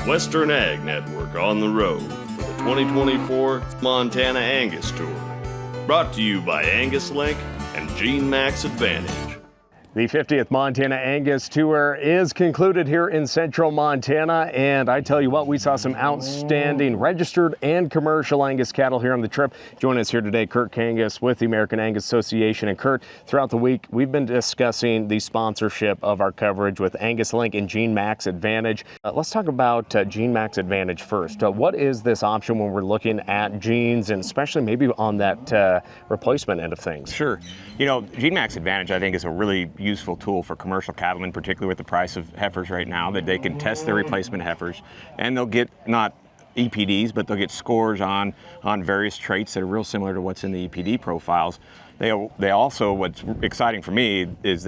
Western Ag Network on the road for the 2024 Montana Angus Tour. Brought to you by AngusLink and GeneMax Advantage. The 50th Montana Angus Tour is concluded here in central Montana, and I tell you what, we saw some outstanding registered and commercial Angus cattle here on the trip. Joining us here today, Kurt Kangas with the American Angus Association. And Kurt, throughout the week, we've been discussing the sponsorship of our coverage with AngusLink and GeneMax Advantage. Let's talk about GeneMax Advantage first. What is this option when we're looking at genes, and especially maybe on that replacement end of things? Sure. You know, GeneMax Advantage, I think, is a really useful tool for commercial cattlemen, particularly with the price of heifers right now, that they can test their replacement heifers, and they'll get not EPDs, but they'll get scores on various traits that are real similar to what's in the EPD profiles. They also, what's exciting for me is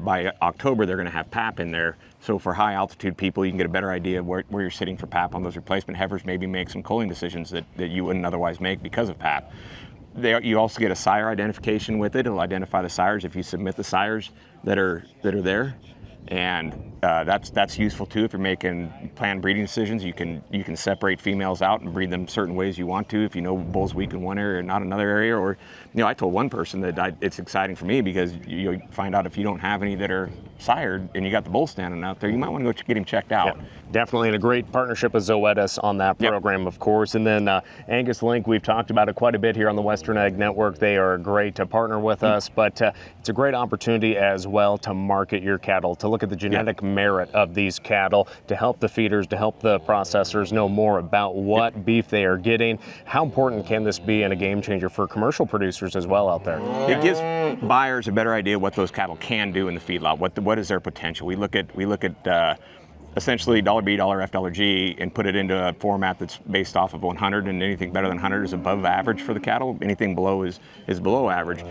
by October they're going to have PAP in there. So for high altitude people, you can get a better idea of where you're sitting for PAP on those replacement heifers, maybe make some culling decisions that you wouldn't otherwise make because of PAP. You also get a sire identification with it. It'll identify the sires if you submit the sires that are there, and that's useful too if you're making planned breeding decisions. You can separate females out and breed them certain ways you want to if you know bull's weak in one area or not another area. Or, you know, I told one person that it's exciting for me because you find out if you don't have any that are sired and you got the bull standing out there, you might want to go get him checked out. Yeah, definitely, and a great partnership with Zoetis on that program, of course. And then AngusLink, we've talked about it quite a bit here on the Western Ag Network. They are great to partner with us, but it's a great opportunity as well to market your cattle, to look at the genetic merit of these cattle, to help the feeders, to help the processors know more about what beef they are getting. How important can this be and a game changer for commercial producers as well out there? It gives buyers a better idea what those cattle can do in the feedlot. What is their potential? We look at essentially $B, $F, $G, and put it into a format that's based off of 100, and anything better than 100 is above average for the cattle. Anything below is below average.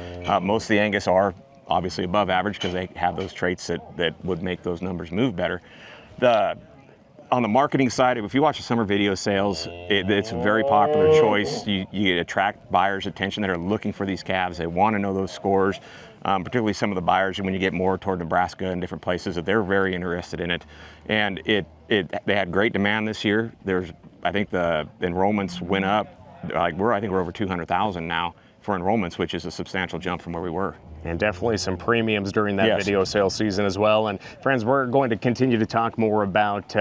Most of the Angus are obviously above average because they have those traits that would make those numbers move better. On the marketing side, if you watch the summer video sales, it's a very popular choice. You attract buyers' attention that are looking for these calves. They want to know those scores, particularly some of the buyers when you get more toward Nebraska and different places, that they're very interested in it. And they had great demand this year. I think the enrollments went up. I think we're over 200,000 now for enrollments, which is a substantial jump from where we were. And definitely some premiums during that video sale season as well. And friends, we're going to continue to talk more about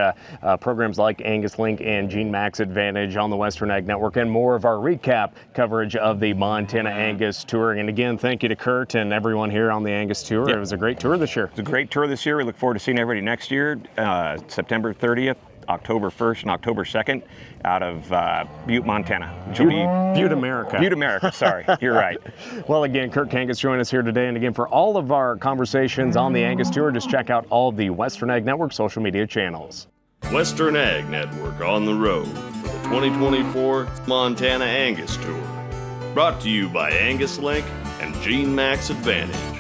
programs like AngusLink and GeneMax Advantage on the Western Ag Network, and more of our recap coverage of the Montana Angus Tour. And again, thank you to Kurt and everyone here on the Angus Tour. It was a great tour this year. It's a great tour this year. We look forward to seeing everybody next year, September 30th. October 1st and October 2nd out of Butte, Montana. Butte, America. Butte, America, sorry. You're right. Well, again, Kurt Kangas joined us here today. And again, for all of our conversations on the Angus Tour, just check out all the Western Ag Network social media channels. Western Ag Network on the road for the 2024 Montana Angus Tour. Brought to you by AngusLink and GeneMax Advantage.